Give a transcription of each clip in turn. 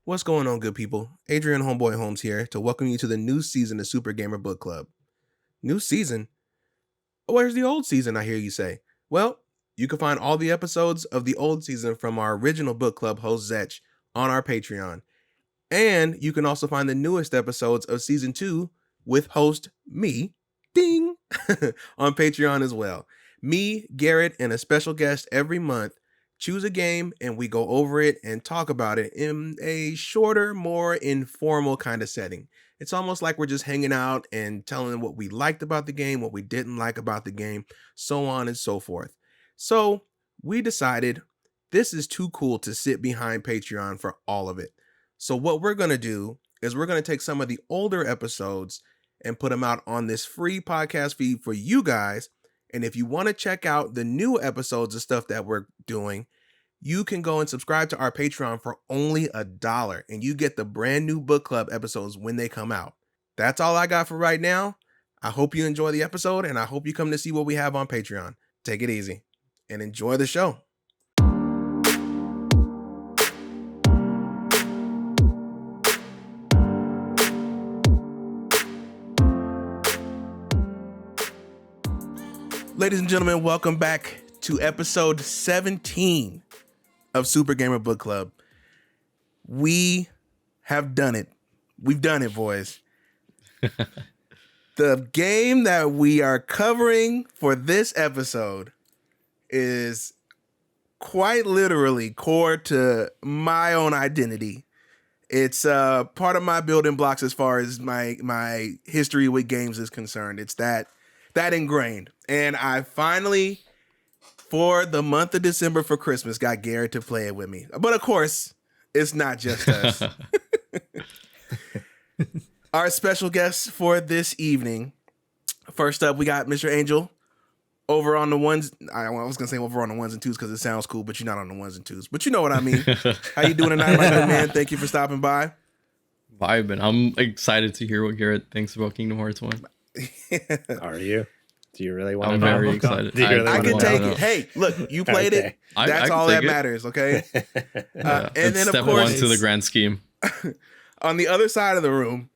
What's going on, good people? Adrian Homeboy Holmes here to welcome you to the new season of Super Gamer Book Club. New season? Where's the old season, I hear you say? Well, you can find all the episodes of the old season from our original book club host Zetch on our Patreon. And you can also find the newest episodes of season 2 with host me, ding, on Patreon as well. Me, Garrett, and a special guest every month choose a game and we go over it and talk about it in a shorter, more informal kind of setting. It's almost like we're just hanging out and telling what we liked about the game, what we didn't like about the game, so on and so forth. So we decided this is too cool to sit behind Patreon for all of it. So what we're going to do is we're going to take some of the older episodes and put them out on this free podcast feed for you guys. And if you want to check out the new episodes of stuff that we're doing, you can go and subscribe to our Patreon for only $1, and you get the brand new book club episodes when they come out. That's all I got for right now. I hope you enjoy the episode, and I hope you come to see what we have on Patreon. Take it easy and enjoy the show. Ladies and gentlemen, welcome back to episode 17 of Super Gamer Book Club. We have done it. We've done it, boys. The game that we are covering for this episode is quite literally core to my own identity. It's part of my building blocks as far as my history with games is concerned. It's that ingrained. And I finally, for the month of December for Christmas, got Garrett to play it with me. But of course, it's not just us. Our special guests for this evening. First up, we got Mr. Angel over on the ones. I was going to say over on the ones and twos because it sounds cool, but you're not on the ones and twos. But you know what I mean. How you doing tonight, my good man? Thank you for stopping by. Vibing. I'm excited to hear what Garrett thinks about Kingdom Hearts 1. Are you? Do you really want to I'm know? very excited. I can take it. Hey, look, you played it. That's all that matters, okay? And then, of step course, one to the grand scheme. On the other side of the room,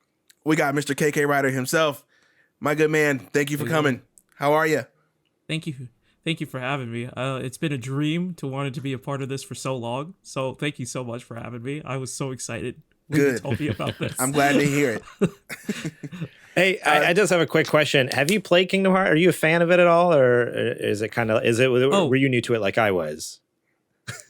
we got Mr. KK Ryder himself. My good man, thank you for coming. How are you? Thank you. Thank you for having me. It's been a dream to wanted to be a part of this for so long. So thank you so much for having me. I was so excited when you told me about this. I'm glad to hear it. Hey, I just have a quick question. Have you played Kingdom Hearts? Are you a fan of it at all, or is it were you new to it like I was?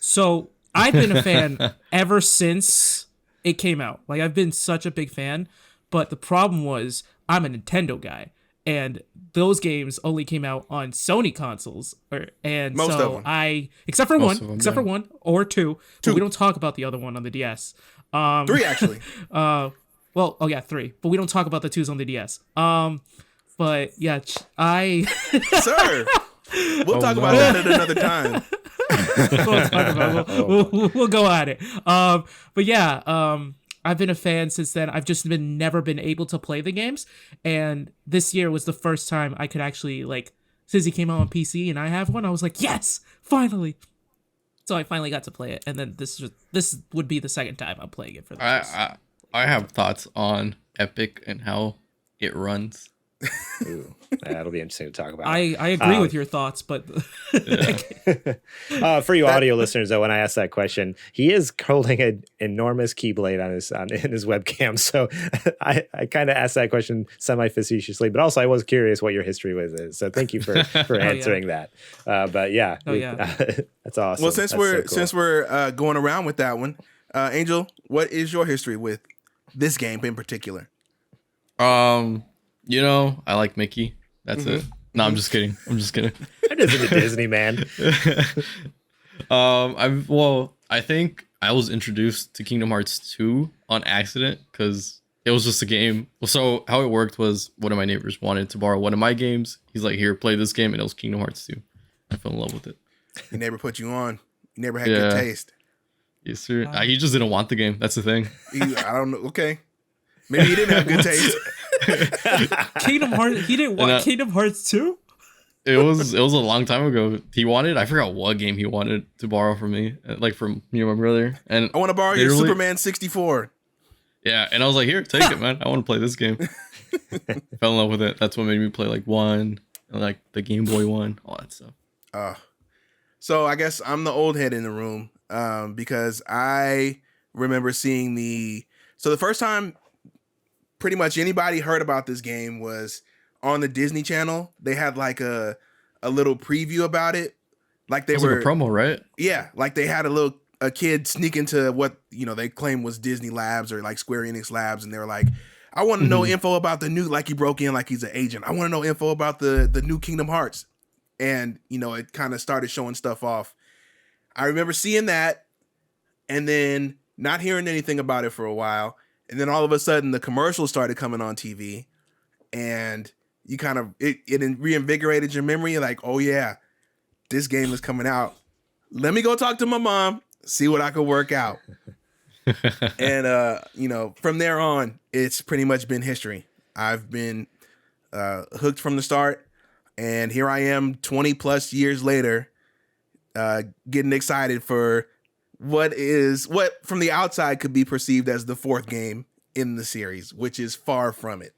So I've been a fan ever since it came out. Like, I've been such a big fan, but the problem was I'm a Nintendo guy, and those games only came out on Sony consoles, Most of them. Except for one or two. But we don't talk about the other one on the DS. 3 actually. Well, oh yeah, 3. But we don't talk about the 2s on the DS. But yeah, Sir, we'll talk about that at another time. We'll go at it. But yeah, I've been a fan since then. I've just never been able to play the games, and this year was the first time I could actually, like, since he came out on PC and I have one, I was like, yes, finally. So I finally got to play it, and then this would be the second time I'm playing it for the I have thoughts on Epic and how it runs. Ooh, that'll be interesting to talk about. I agree with your thoughts, but for you audio listeners, though, when I asked that question, he is holding an enormous keyblade in his webcam. So I kind of asked that question semi-facetiously, but also I was curious what your history with is. So thank you for answering that. But yeah, that's awesome. Well, since we're going around with that one, Angel, what is your history with this game in particular? I like Mickey. That's it. No, I'm just kidding. I'm just into Disney, man. I think I was introduced to Kingdom Hearts 2 on accident because it was just a game. So how it worked was one of my neighbors wanted to borrow one of my games. He's like, here, play this game. And it was Kingdom Hearts 2. I fell in love with it. Your neighbor put you on. You never had good taste. Yes, sir. He just didn't want the game. That's the thing. I don't know. Okay. Maybe he didn't have good taste. Kingdom Hearts. He didn't want Kingdom Hearts 2? It was a long time ago. I forgot what game he wanted to borrow from me, like from me and my brother. And I want to borrow your literally- Superman 64. Yeah, and I was like, here, take it, man. I want to play this game. Fell in love with it. That's what made me play like 1, and like the Game Boy 1, all that stuff. So I guess I'm the old head in the room because I remember seeing the first time pretty much anybody heard about this game was on the Disney Channel. They had like a little preview about it. Like It was like a promo, right? Yeah, like they had a kid sneak into what they claimed was Disney Labs or like Square Enix Labs, and they were like, I want to know info about the new, like he broke in like he's an agent. I want to know info about the new Kingdom Hearts. And, it kind of started showing stuff off. I remember seeing that and then not hearing anything about it for a while. And then all of a sudden the commercials started coming on TV, and you kind of, it reinvigorated your memory. Like, oh yeah, this game is coming out. Let me go talk to my mom, see what I could work out. And, from there on, it's pretty much been history. I've been hooked from the start. And here I am 20 plus years later, getting excited for what from the outside could be perceived as the 4th game in the series, which is far from it.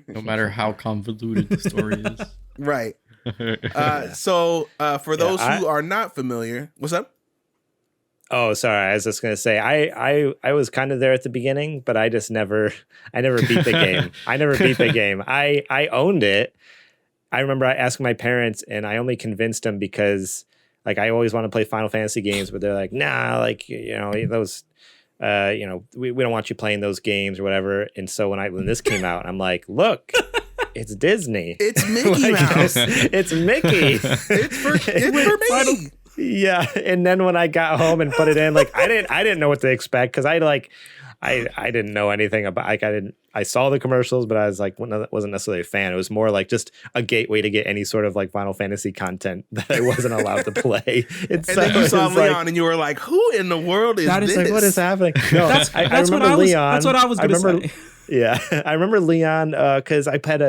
No matter how convoluted the story is. Right. So for those who are not familiar, what's up? Oh, sorry. I was just gonna say I was kind of there at the beginning, but I never beat the game. I never beat the game. I owned it. I remember asking my parents, and I only convinced them because like I always want to play Final Fantasy games, but they're like, nah, like those we don't want you playing those games or whatever. And so when this came out, I'm like, look, it's Disney. It's Mickey Mouse. It's Mickey. It's for me. Yeah, and then when I got home and put it in, like I didn't know what to expect because I didn't know anything about. Like I saw the commercials, but I was like wasn't necessarily a fan. It was more like just a gateway to get any sort of like Final Fantasy content that I wasn't allowed to play. And then you saw Leon, and you were like, "Who in the world is this? Like, what is happening?" No, I remember Leon. That's what I was going to say. Yeah, I remember Leon because I had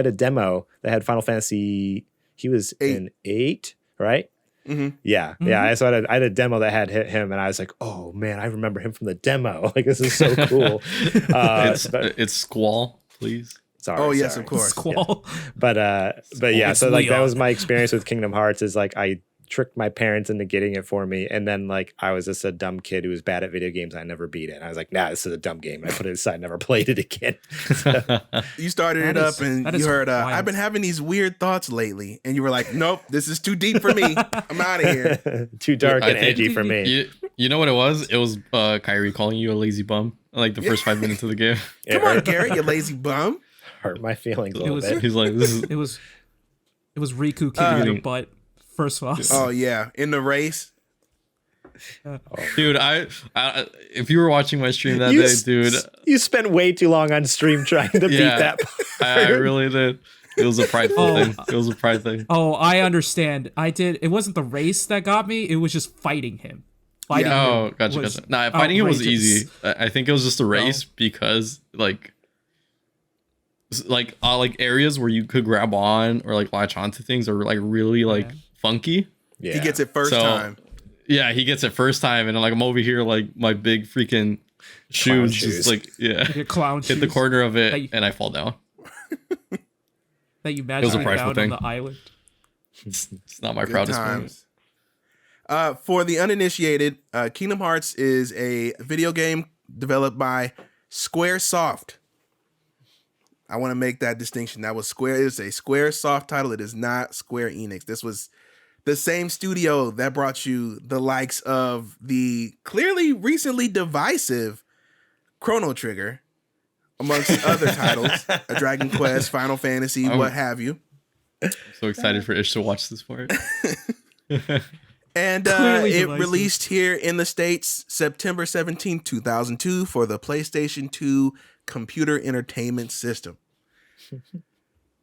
a demo that had Final Fantasy. He was in 8, right? Mm-hmm. Yeah. So I had a demo that had hit him, and I was like, "Oh man, I remember him from the demo. Like this is so cool." It's Squall, please. Sorry. Oh yes, of course. Squall. Yeah. But yeah, so like that Leon. was my experience with Kingdom Hearts. Is like I tricked my parents into getting it for me, and then like I was just a dumb kid who was bad at video games. I never beat it. And I was like, "Nah, this is a dumb game." And I put it aside, never played it again. You started it up, and you heard, "I've been having these weird thoughts lately," and you were like, "Nope, this is too deep for me. I'm out of here." Too dark I and think- edgy for me. You know what it was? It was Kyrie calling you a lazy bum. Like the first 5 minutes of the game. Come on, Garrett, you lazy bum. Hurt my feelings a little was- bit. He's like, this is It was Riku kicking your butt first boss. Oh yeah, in the race. dude. I if you were watching my stream that day, dude, You spent way too long on stream trying to beat Yeah. that. I really did. It was a prideful thing. It was a pride thing. Oh, I understand. It wasn't the race that got me. It was just fighting him. Fighting him Oh, gotcha. was Nah, fighting him was outrageous. easy. I think it was just a race because like areas where you could grab on or like latch onto things are like really like funky. Yeah. He gets it first So- time. Yeah, he gets it first time, and like I'm over here like my big freaking shoes shoes. just like Your clown hit the shoes corner of That it, you- and I fall down. that you was a magically prideful found thing. on the island. It's not my Good proudest moment. times. For the uninitiated, Kingdom Hearts is a video game developed by Squaresoft. I want to make that distinction. That was Square. It is a Squaresoft title. It is not Square Enix. This was the same studio that brought you the likes of the clearly recently divisive Chrono Trigger, amongst other titles, a Dragon Quest, Final Fantasy, what have you. So excited for Ish to watch this part. And Clearly it divisive. released here in the States September 17, 2002 for the PlayStation 2 computer entertainment system.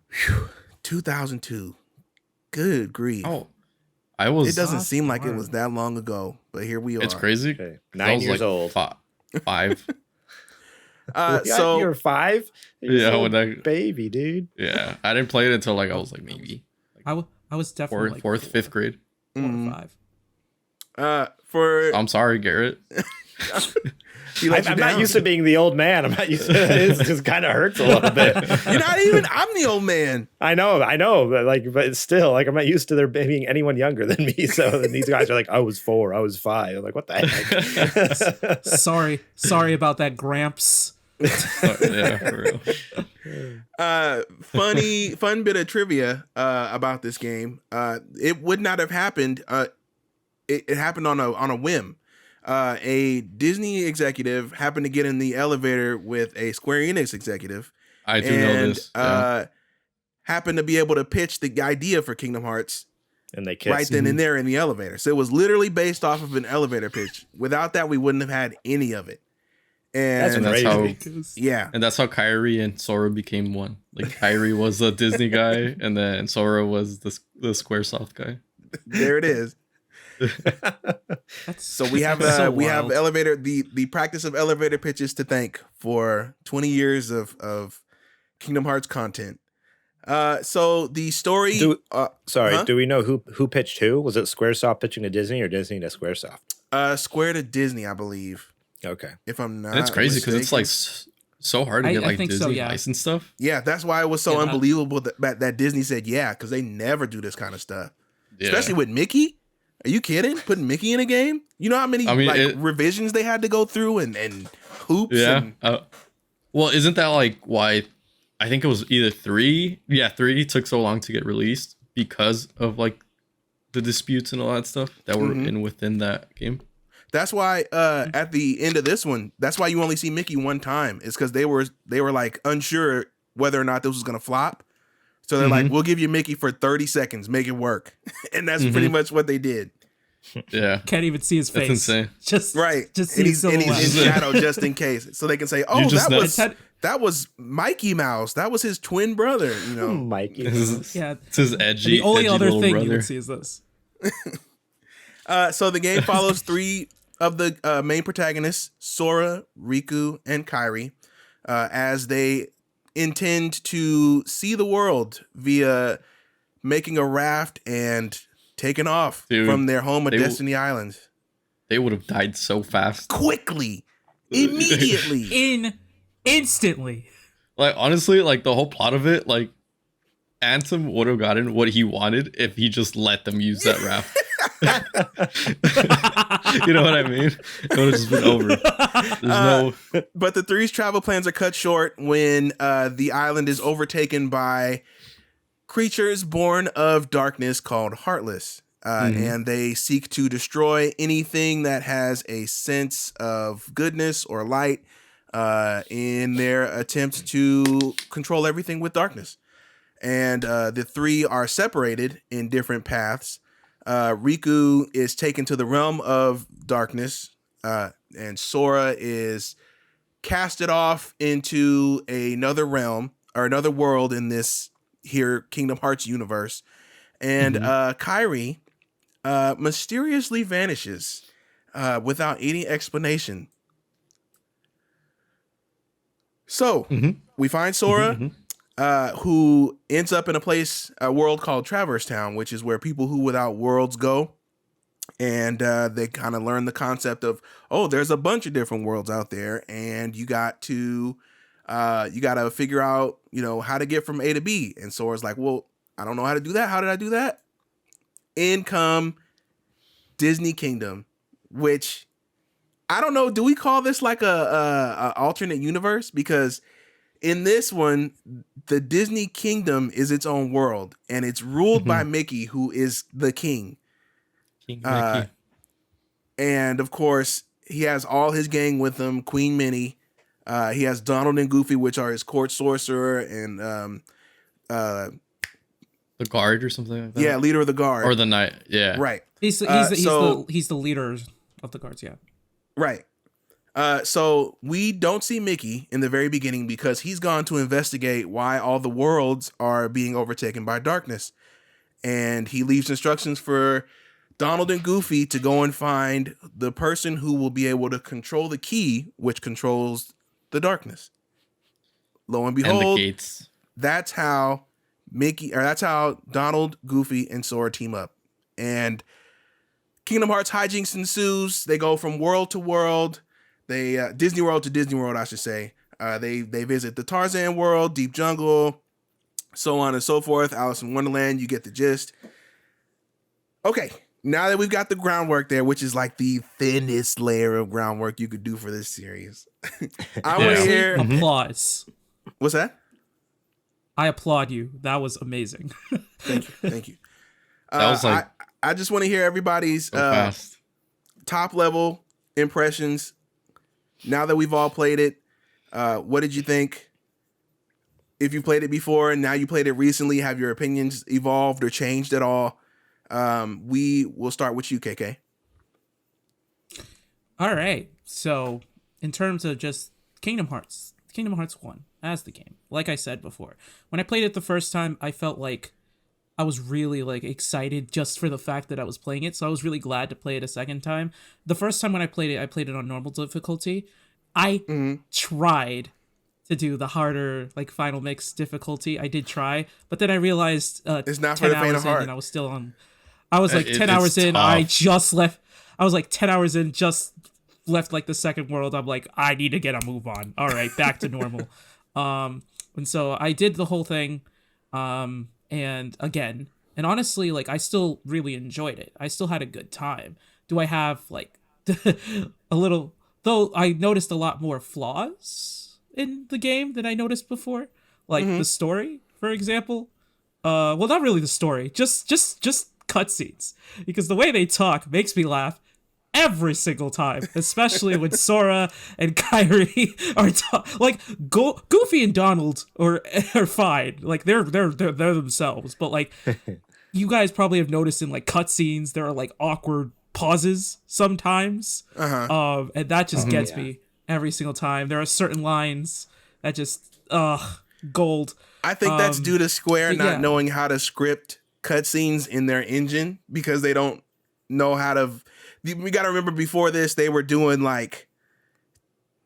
Phew, 2002. Good grief. Oh, I was. It doesn't Soft seem like it word. was that long ago, but here we are. It's crazy. Okay. I 9 was, years like, old. 5. So you're 5. Yeah, You're when a I- baby, dude. Yeah, I didn't play it until like I was like maybe like I was definitely like fourth, fifth grade. 4 or Mm. 5. For I'm sorry, Garrett. he let you I'm not down. used to being the old man. I'm not used to it. It just kind of hurts a little bit. You're not even. I'm the old man. I know, but it's still like I'm not used to there being anyone younger than me. So these guys are like, I was 4, I was 5. I'm like, what the heck? Sorry about that, Gramps. Yeah, for real. Fun bit of trivia about this game. It would not have happened. It happened on a whim. A Disney executive happened to get in the elevator with a Square Enix executive. I do know this. Yeah. Happened to be able to pitch the idea for Kingdom Hearts And they kissed. right then and there in the elevator. So it was literally based off of an elevator pitch. Without that, we wouldn't have had any of it. That's And that's crazy. how Yeah. and that's how Kyrie and Sora became one. Like Kyrie was a Disney guy, and then Sora was the SquareSoft guy. There it is. That's So we have so we have wild. elevator the practice of elevator pitches to thank for 20 years of Kingdom Hearts content. So the story. Sorry, huh? do we know who pitched who? Was it SquareSoft pitching to Disney or Disney to SquareSoft? Square to Disney, I believe. Okay. If I'm not, And it's crazy because it's like mistaken. so hard to I- get I like think Disney so, yeah. license stuff. Yeah, that's why it was so Yeah. unbelievable that Disney said yeah, because they never do this kind of stuff, Yeah. especially with Mickey. Are you kidding? Putting Mickey in a game? You know how many revisions they had to go through and hoops? Yeah. And, Well, isn't that like why? I think it was either 3. Yeah, 3 took so long to get released because of like the disputes and all that stuff that were Mhm. within that game. That's why at the end of this one, that's why you only see Mickey one time. It's because they were like unsure whether or not this was gonna flop. So they're like, we'll give you Mickey for 30 seconds, make it work. And that's pretty much what they did. Yeah. Can't even see his That's face. insane. Just Right. Just and see he's in silhouette. shadow just in case. So they can say, oh, You just know- that was Mikey Mouse. That was his twin brother, you know. Mikey. Yeah. It's his edgy. The only edgy other little thing brother. you would see is this. So the game follows 3 of the main protagonists, Sora, Riku, and Kairi, as they intend to see the world via making a raft and taking off Dude, from their home of they- Destiny Island. They would have died so fast. Quickly. Immediately. Instantly. Like honestly, like the whole plot of it, like Ansem would have gotten what he wanted if he just let them use that raft. You know what I mean? It would have just been over. There's no. But the three's travel plans are cut short when the island is overtaken by creatures born of darkness called Heartless. And they seek to destroy anything that has a sense of goodness or light in their attempt to control everything with darkness. And the three are separated in different paths. Riku is taken to the realm of darkness, and Sora is casted off into another realm or another world in this here Kingdom Hearts universe. And Kairi mysteriously vanishes without any explanation. So we find Sora, who ends up in a world called Traverse Town, which is where people who without worlds go. And they kind of learn the concept of, oh, there's a bunch of different worlds out there, and you got to figure out, how to get from A to B. And Sora's like, well, I don't know how to do that. How did I do that? In come Disney Kingdom, which I don't know. Do we call this like a alternate universe? Because in this one, the Disney Kingdom is its own world, and it's ruled by Mickey, who is the king. King Mickey. And of course, he has all his gang with him. Queen Minnie. He has Donald and Goofy, which are his court sorcerer and The guard or something like that. yeah, leader of the guard Or the knight. Yeah. Right. He's so- the leader of the guards. Yeah. Right. So we don't see Mickey in the very beginning because he's gone to investigate why all the worlds are being overtaken by darkness. And he leaves instructions for Donald and Goofy to go and find the person who will be able to control the key, which controls the darkness. Lo and And behold, the gates. that's how that's how Donald, Goofy, and Sora team up. And Kingdom Hearts hijinks ensues. They go from world to world. They Disney World to Disney World, I should say. They visit the Tarzan world, Deep Jungle, so on and so forth. Alice in Wonderland, you get the gist. Okay, now that we've got the groundwork there, which is like the thinnest layer of groundwork you could do for this series, I want to hear applause. What's that? I applaud you. That was amazing. Thank you. That was like I just want to hear everybody's top level impressions. Now that we've all played it, what did you think? If you played it before and now you played it recently, have your opinions evolved or changed at all? We will start with you, KK. All right. So, in terms of just Kingdom Hearts 1 as the game, like I said before, when I played it the first time, I felt like I was really like excited just for the fact that I was playing it. So I was really glad to play it a second time. The first time when I played it on normal difficulty. I tried to do the harder like final mix difficulty. I did try, but then I realized it's not for the faint of heart. And I was still on. I was like 10 hours in. Tough. I just left. I was like 10 hours in, just left like the second world. I'm like, I need to get a move on. All right, back to normal. And so I did the whole thing. And again, and honestly, like I still really enjoyed it. I still had a good time. Do I have like a little, though I noticed a lot more flaws in the game than I noticed before. Like the story, for example. Well, not really the story, just cutscenes. Because the way they talk makes me laugh every single time, especially when Sora and Kairi are like Goofy and Donald are fine, like they're themselves, but like you guys probably have noticed in like cutscenes there are like awkward pauses sometimes, and that just gets me every single time. There are certain lines that just gold. I think that's due to Square not knowing how to script cutscenes in their engine because they don't know how to. We got to remember before this, they were doing like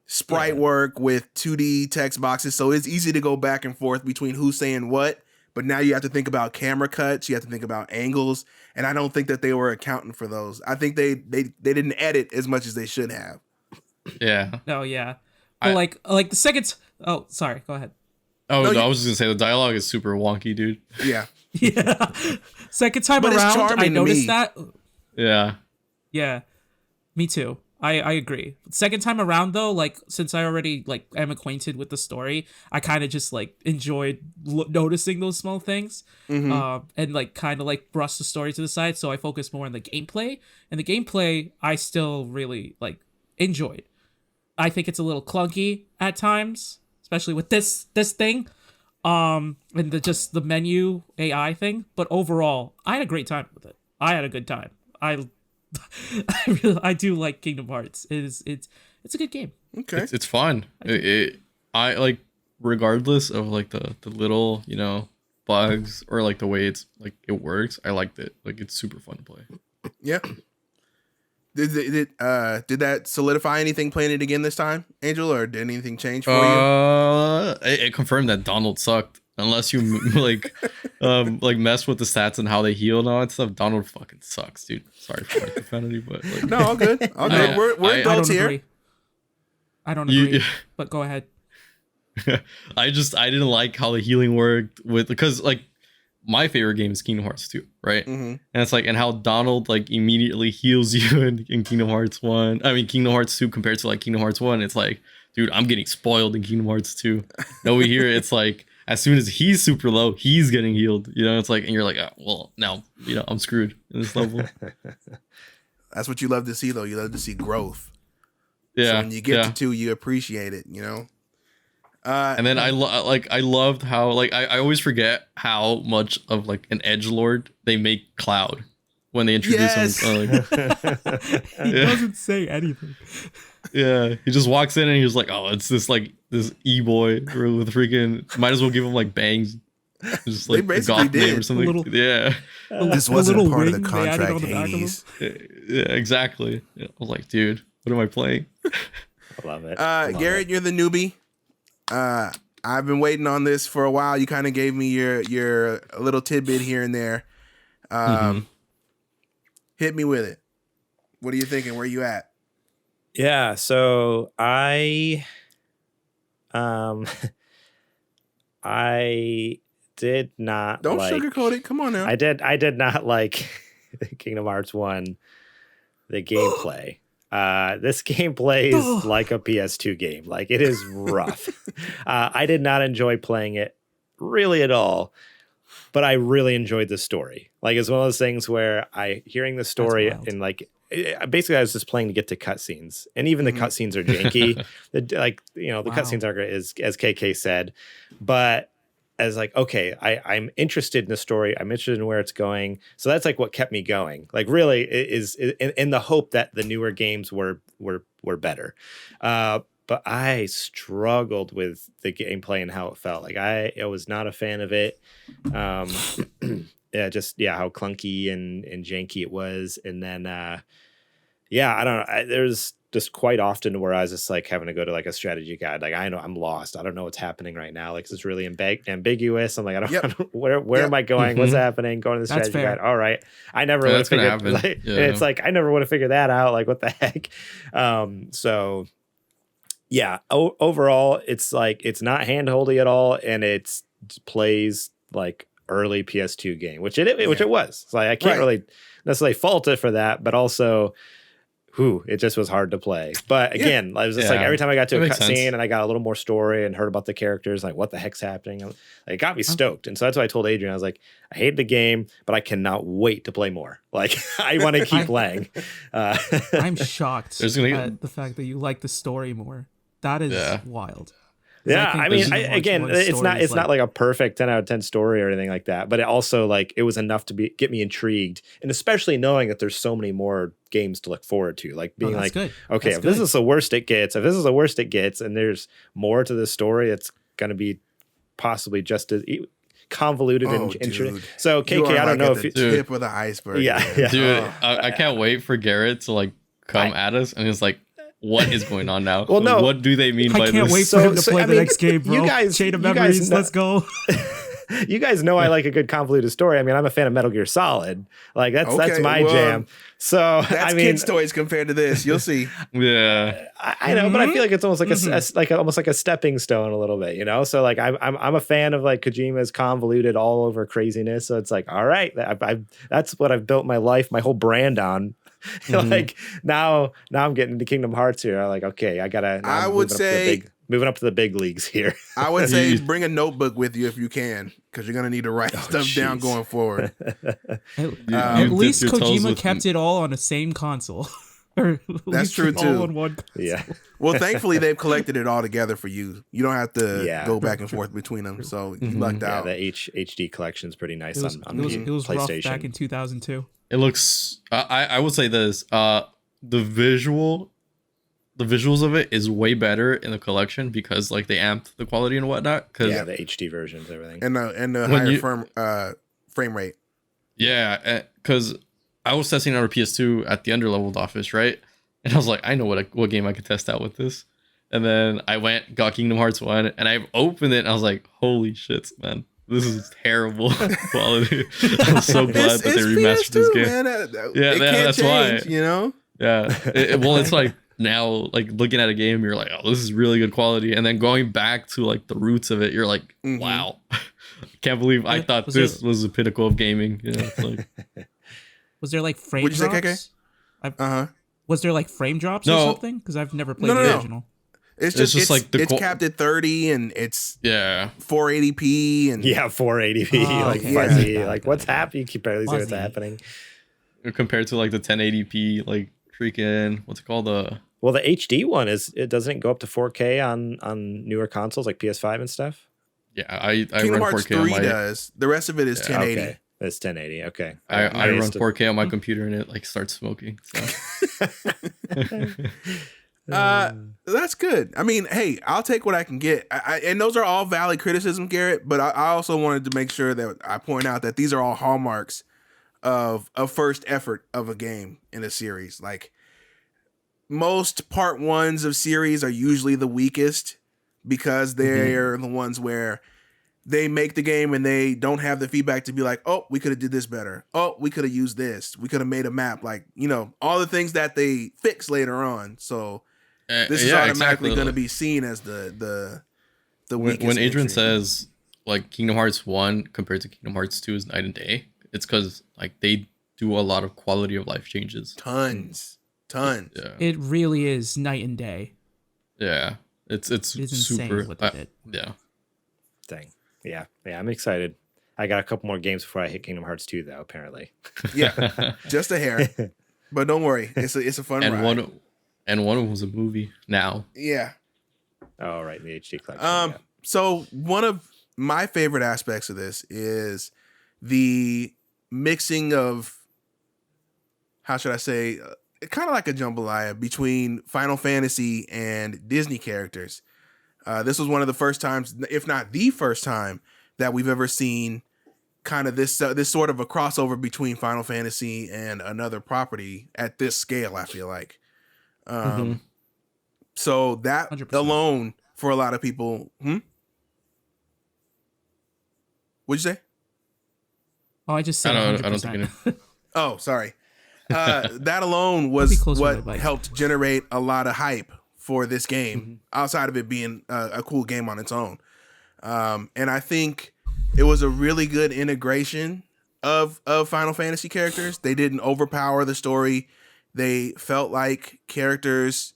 sprite work with 2D text boxes. So it's easy to go back and forth between who's saying what. But now you have to think about camera cuts. You have to think about angles. And I don't think that they were accounting for those. I think they didn't edit as much as they should have. Yeah. Oh, yeah. But like the second. Oh, sorry. Go ahead. Oh, no, I was just going to say the dialogue is super wonky, dude. Yeah. Yeah. Second time but around, I noticed that. Yeah. Yeah, me too. I agree. Second time around though, like since I already like am acquainted with the story, I kind of just like enjoyed noticing those small things, and like kind of like brush the story to the side. So I focus more on the gameplay, and the gameplay I still really like enjoyed. I think it's a little clunky at times, especially with this thing, and the menu AI thing. But overall, I had a great time with it. I had a good time. I do like Kingdom Hearts. It's a good game. Okay, it's fun. I like, regardless of like the little bugs or like the way it's like it works. I liked it. Like it's super fun to play. Yeah. Did that solidify anything playing it again this time, Angel, or did anything change for you? It confirmed that Donald sucked. Unless you like mess with the stats and how they heal and all that stuff, Donald fucking sucks, dude. Sorry for my profanity, but like, no, all good. All good. We're adults here. I don't agree, but go ahead. I didn't like how the healing worked because like my favorite game is Kingdom Hearts 2, right? And it's like, and how Donald like immediately heals you in Kingdom Hearts 1. I mean Kingdom Hearts 2 compared to like Kingdom Hearts 1. It's like, dude, I'm getting spoiled in Kingdom Hearts 2. Over here, it's like, as soon as he's super low, he's getting healed. It's like, and you're like, oh, well, now, I'm screwed in this level. That's what you love to see, though. You love to see growth. Yeah. So when you get to 2, you appreciate it, and then I loved how, like, I always forget how much of, like, an edgelord they make Cloud when they introduce him. He doesn't say anything. Yeah, he just walks in and he's like, oh, it's this e-boy with freaking, might as well give him like bangs, just like they a goth name or something. This wasn't part of the contract, Hades. Yeah, exactly. Yeah, I was like, dude, what am I playing? I love it. Garrett, you're the newbie. I've been waiting on this for a while. You kind of gave me your little tidbit here and there. Hit me with it. What are you thinking? Where you at? Yeah, so I I did not Don't sugarcoat it. Come on now. I did not like Kingdom Hearts 1, the gameplay. This game plays like a PS2 game. Like, it is rough. I did not enjoy playing it really at all, but I really enjoyed the story. Like, it's one of those things where hearing the story and like, basically I was just playing to get to cutscenes, and even the cutscenes are janky. The cutscenes are great, as KK said, but as like, okay, I'm interested in the story. I'm interested in where it's going. So that's like what kept me going. Like, really, is in the hope that the newer games were better. But I struggled with the gameplay and how it felt. Like, I was not a fan of it. Yeah, how clunky and janky it was. And then, I don't know. There's just quite often where I was just like having to go to like a strategy guide. Like, I know I'm lost. I don't know what's happening right now. Like, it's really ambiguous. I'm like, I don't where am I going? What's happening? Going to the strategy guide. All right. I never would have figured and it's like, I never would have figured that out. Like, what the heck? So yeah, overall, it's like, it's not handholdy at all. And it plays like early PS2 game, which it was. So I can't really necessarily fault it for that, but also, it just was hard to play. But again, I was just like, every time I got to a cutscene and I got a little more story and heard about the characters, like, what the heck's happening? Like, it got me stoked. And so that's why I told Adrian, I was like, I hate the game, but I cannot wait to play more. Like, I want to keep playing. I'm shocked at the fact that you like the story more. That is wild. Yeah, I mean, again, it's not like a perfect 10 out of 10 story or anything like that, but it also, like, it was enough to get me intrigued, and especially knowing that there's so many more games to look forward to, like being like, good. Okay, if this is the worst it gets, and there's more to the story, it's going to be possibly just as convoluted and interesting. So KK, I don't know if you tip of the iceberg. Yeah. Dude, I can't wait for Garrett to like come at us, and it's like, what is going on now? Well, no. What do they mean by this? I can't wait for him to play the next game, bro. Chain of Memories, let's go. You guys know I like a good convoluted story. I mean, I'm a fan of Metal Gear Solid. Like, that's my jam. So that's kids' toys compared to this. You'll see. Yeah, I know, but I feel like it's almost like almost like a stepping stone a little bit, you know. So like, I'm a fan of like Kojima's convoluted all over craziness. So it's like, all right, that's what I've built my life, my whole brand on. Like, now I'm getting into Kingdom Hearts here. I'm like, okay, I would say moving up to the big leagues here. I would say bring a notebook with you if you can, because you're gonna need to write stuff down going forward. At least Kojima kept it all on the same console. That's true too. All on one console. Yeah. Well, thankfully they've collected it all together for you. You don't have to go back and forth between them. So you lucked out. The HD collection is pretty nice on it was PlayStation. rough back in 2002. It looks. I would say this. The visuals of it is way better in the collection because like they amped the quality and whatnot. The HD versions, everything, and the higher frame rate. Yeah, because I was testing out a PS2 at the underleveled office, right? And I was like, I know what game I could test out with this. And then I got Kingdom Hearts 1, and I opened it, and I was like, holy shit, man. This is terrible quality. I'm so glad that they remastered this game. Man. That's change, why. You know? Yeah. It's like now, like looking at a game, you're like, oh, this is really good quality. And then going back to like the roots of it, you're like, wow. I can't believe I thought this was the pinnacle of gaming. You know, it's like, was there like frame drops? What'd you say, KK? Was there like frame drops or something? Because I've never played the original. It's just like it's capped at 30 and it's 480p and 480p fuzzy. Like, what's happening? You can barely see what's happening. Compared to like the 1080p, like freaking what's it called? Well, the HD one doesn't go up to 4K on newer consoles like PS5 and stuff. Yeah, I Kingdom run Hearts 4K 3 does. The rest of it is 1080. Okay. It's 1080. Okay. I run 4K on my computer and it like starts smoking. So. That's good. I mean, hey, I'll take what I can get. And those are all valid criticism, Garrett. But I also wanted to make sure that I point out that these are all hallmarks of a first effort of a game in a series. Like, most part ones of series are usually the weakest because they're the ones where they make the game and they don't have the feedback to be like, oh, we could have did this better. Oh, we could have used this. We could have made a map. Like, all the things that they fix later on. So this is automatically going to be seen as the weakest. When Adrian entry. says like Kingdom Hearts 1 compared to Kingdom Hearts 2 is night and day, it's because like they do a lot of quality of life changes. Tons. Yeah. It really is night and day. Yeah. It's It is super insane what they did. Yeah. Dang. Yeah, I'm excited. I got a couple more games before I hit Kingdom Hearts 2, though. Apparently. Yeah, just a hair. But don't worry, it's a fun ride. One of them was a movie now. Yeah. Oh, right, the HD collection. So one of my favorite aspects of this is the mixing of, how should I say, kind of like a jambalaya between Final Fantasy and Disney characters. This was one of the first times, if not the first time, that we've ever seen kind of this sort of a crossover between Final Fantasy and another property at this scale, I feel like. So that 100%. alone for a lot of people. What'd you say? Oh, I just said I 100%. don't think it. Oh, sorry. That alone Be was closer to what the mic. helped generate a lot of hype for this game, outside of it being a cool game on its own. And I think it was a really good integration of Final Fantasy characters. They didn't overpower the story. They felt like characters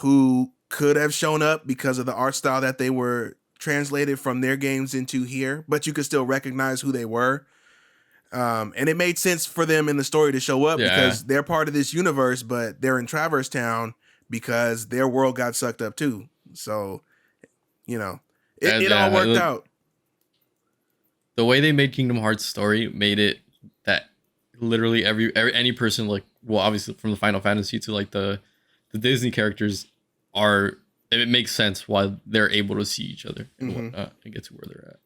who could have shown up because of the art style that they were translated from their games into here, but you could still recognize who they were. And it made sense for them in the story to show up because they're part of this universe, but they're in Traverse Town because their world got sucked up too. So, it all worked out. The way they made Kingdom Hearts story made it that literally any person, like, well, obviously from the Final Fantasy to like the Disney characters it makes sense why they're able to see each other and whatnot and get to where they're at.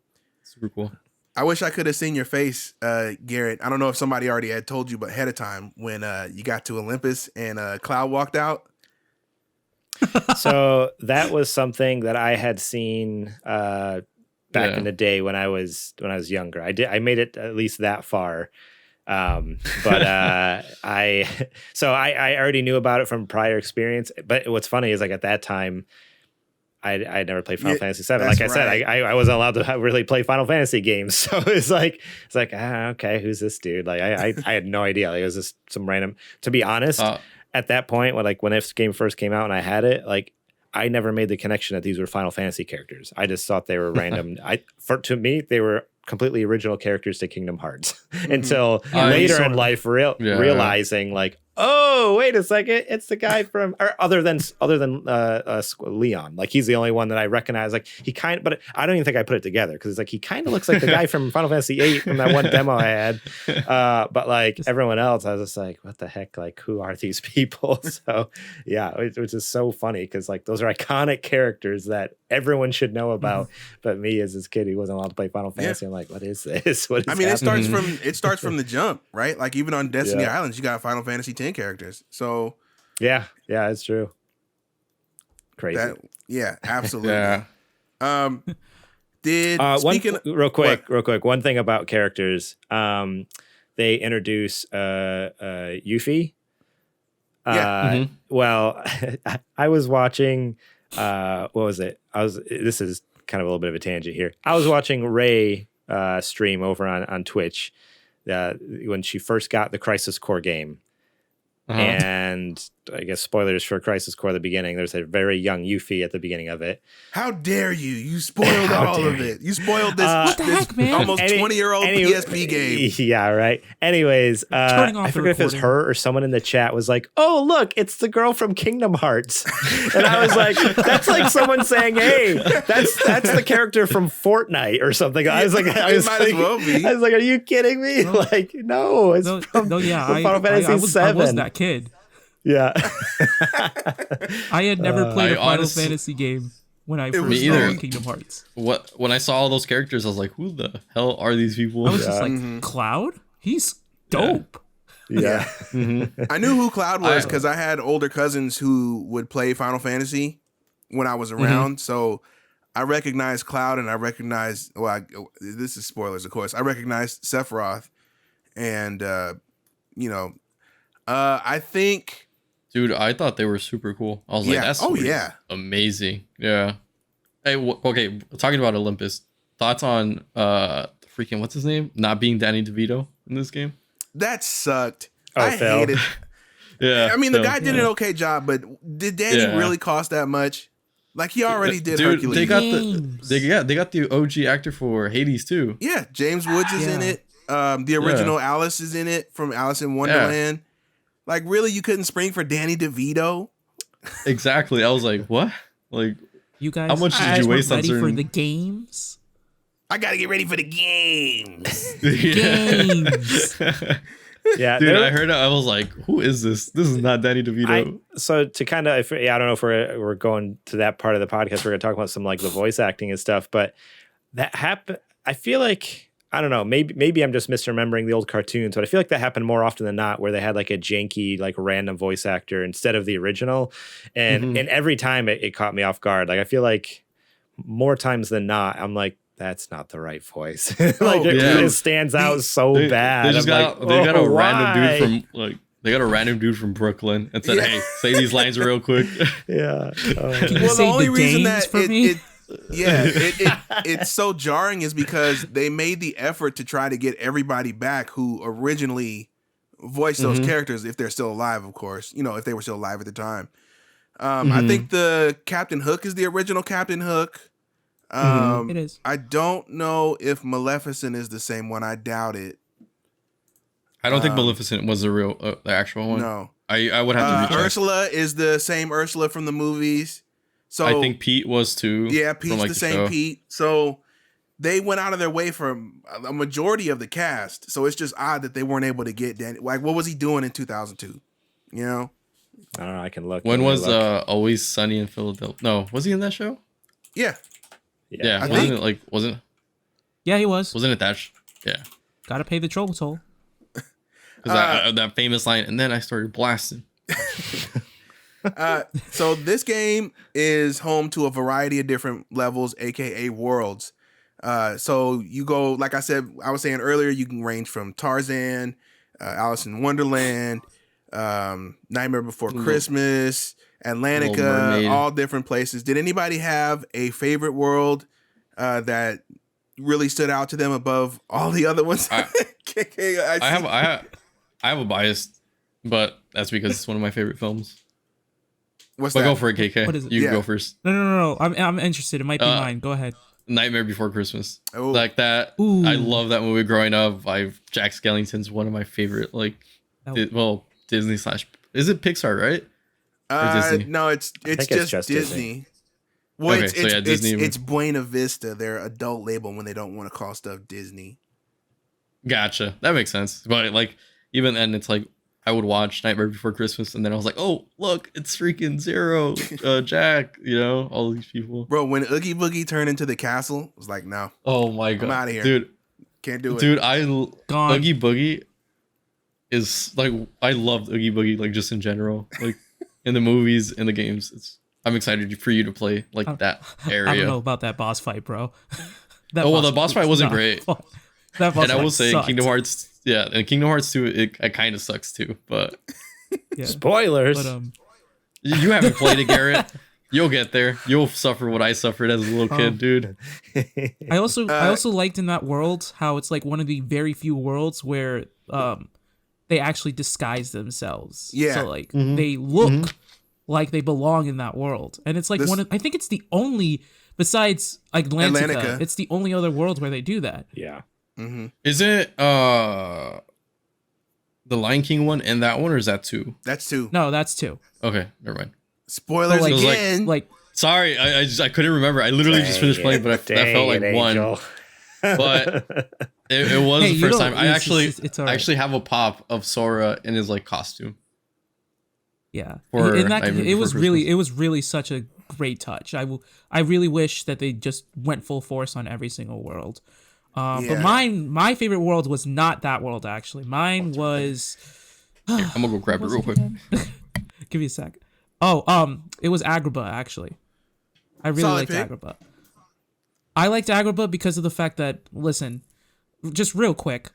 Super cool. I wish I could have seen your face, Garrett. I don't know if somebody already had told you, but ahead of time when you got to Olympus and Cloud walked out. So that was something that I had seen back in the day when I was younger. I made it at least that far. But I already knew about it from prior experience. But what's funny is like at that time, I never played Final Fantasy VII. Like I said, I wasn't allowed to really play Final Fantasy games. So it's like okay, who's this dude? Like I had no idea. Like, it was just some random. To be honest, at that point, when this game first came out and I had it, like I never made the connection that these were Final Fantasy characters. I just thought they were random. To me, they were completely original characters to Kingdom Hearts until later in life realizing like, oh, wait a second, it's the guy from other than Leon. Like he's the only one that I recognize. Like but I don't even think I put it together because it's like he kind of looks like the guy from Final Fantasy VIII from that one demo I had. But like everyone else, I was just like, what the heck? Like, who are these people? So yeah, which is so funny because like those are iconic characters that everyone should know about. But me as this kid who wasn't allowed to play Final Fantasy, I'm like, what is this? What is happening? it starts from the jump, right? Like even on Destiny Islands, you got Final Fantasy X characters. So yeah, it's true. Crazy. Absolutely. Real quick, one thing about characters, they introduce Yuffie. Well, I was watching what was it? This is kind of a little bit of a tangent here. I was watching Ray stream over on Twitch when she first got the Crisis Core game. And I guess spoilers for Crisis Core at the beginning. There's a very young Yuffie at the beginning of it. How dare you? You spoiled all of it. You spoiled this, almost 20-year-old PSP game. Yeah, right. Anyways, I forget if it was her or someone in the chat was like, oh, look, it's the girl from Kingdom Hearts. And I was like, that's like someone saying, hey, that's the character from Fortnite or something. I was like, I was like, are you kidding me? No. Like, no, it's from Final Fantasy VII. I was that kid. Yeah. I had never played a Final Fantasy game when I first saw Kingdom Hearts. When I saw all those characters, I was like, who the hell are these people? I was just like, Cloud? He's dope. Yeah. I knew who Cloud was because I had older cousins who would play Final Fantasy when I was around. So I recognize Cloud and I recognize, this is spoilers, of course. I recognize Sephiroth. And, I think. Dude, I thought they were super cool. I was like, that's amazing. Yeah. Hey, okay, talking about Olympus, thoughts on freaking, what's his name? Not being Danny DeVito in this game? That sucked. Oh, I hate it. Yeah. I mean, the guy did an okay job, but did Danny really cost that much? Like, he already did Hercules. They got the OG actor for Hades too. Yeah, James Woods is in it. The original Alice is in it from Alice in Wonderland. Yeah. Like, really, you couldn't spring for Danny DeVito? Exactly. I was like, what? Like, you guys, how much did you waste on ready for the games? I gotta get ready for the games. Games. Yeah, dude, I heard it. I was like, who is this? This is not Danny DeVito. So to kind of, I don't know if we're going to that part of the podcast. We're going to talk about some like the voice acting and stuff, but that happened. I feel like, I don't know, maybe I'm just misremembering the old cartoons, but I feel like that happened more often than not, where they had like a janky, like random voice actor instead of the original. And every time it caught me off guard. Like, I feel like more times than not, I'm like, that's not the right voice. It stands out so bad. They got a random dude from Brooklyn and said, "Hey, say these lines real quick." Yeah. Well, the only reason that it's so jarring is because they made the effort to try to get everybody back who originally voiced those characters, if they're still alive, of course. You know, if they were still alive at the time. I think the Captain Hook is the original Captain Hook. It is. I don't know if Maleficent is the same one. I doubt it. I don't think Maleficent was the actual one. No, I would have to recheck. Ursula is the same Ursula from the movies. So I think Pete was too. Yeah, Pete's the same Pete. So they went out of their way for a majority of the cast. So it's just odd that they weren't able to get Danny. Like, what was he doing in 2002? You know? I don't know. I can look. When was Always Sunny in Philadelphia? No, was he in that show? Yeah. Yeah, wasn't Yeah, he was. Wasn't it that? Yeah. Gotta pay the troll toll. That famous line, and then I started blasting. So this game is home to a variety of different levels, aka worlds. So you go, like I was saying earlier, you can range from Tarzan, Alice in Wonderland, Nightmare Before Christmas, Atlantica, all different places. Did anybody have a favorite world that really stood out to them above all the other ones? I have a bias, but that's because it's one of my favorite films. What's that? Go for it, KK. What is it? You can go first. No. I'm interested. It might be mine. Go ahead. Nightmare Before Christmas. Oh. Like that. Ooh. I love that movie growing up. Jack Skellington's one of my favorite, Disney / is it Pixar, right? No, it's just Disney. Well, okay, Disney. It's Buena Vista, their adult label, when they don't want to call stuff Disney. Gotcha. That makes sense. But like, even then, it's like I would watch Nightmare Before Christmas, and then I was like, oh, look, it's freaking Zero, Jack, all these people. Bro, when Oogie Boogie turned into the castle, I was like, no. Oh my god, I'm out of here, dude. Can't do it, dude. Oogie Boogie is like, I loved Oogie Boogie, like just in general, like in the movies, in the games. I'm excited for you to play like that area. I don't know about that boss fight, bro. The boss fight wasn't great. That boss and I will say, sucked. Kingdom Hearts, and Kingdom Hearts 2, it kind of sucks too. But spoilers. But, you haven't played it, Garrett. You'll get there. You'll suffer what I suffered as a little kid, dude. I also liked in that world how it's like one of the very few worlds where they actually disguise themselves. Yeah. So like they look like they belong in that world, and it's like I think it's the only, besides like Atlantica, it's the only other world where they do that. Yeah. Mm-hmm. Is it the Lion King one and that one, or is that 2? That's 2. No, that's 2. Okay, never mind. Spoilers again. Sorry, I couldn't remember. I literally just finished playing, but that felt like one. But it was the first time. I actually have a pop of Sora in his like costume. Yeah, it was really such a great touch. I really wish that they just went full force on every single world. But my favorite world was not that world, actually. Mine was Here, I'm gonna go grab it real quick. Give me a sec. It was Agrabah, actually. I really liked Agrabah. I liked Agrabah because of the fact that, listen, just real quick,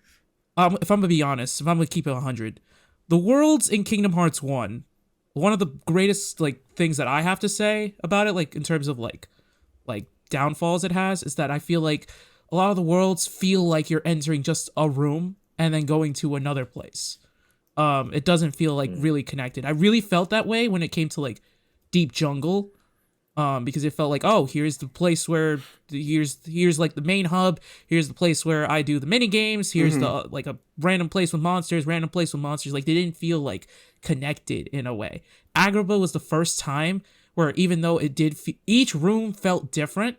if I'm gonna be honest, if I'm gonna keep it 100, the worlds in Kingdom Hearts 1, one of the greatest like things that I have to say about it, like in terms of like downfalls it has, is that I feel like a lot of the worlds feel like you're entering just a room and then going to another place. It doesn't feel like really connected. I really felt that way when it came to like Deep Jungle. Because it felt like, oh, here's the place where here's like the main hub. Here's the place where I do the mini games. Here's the like a random place with monsters. Like they didn't feel like connected in a way. Agrabah was the first time where even though it did, each room felt different,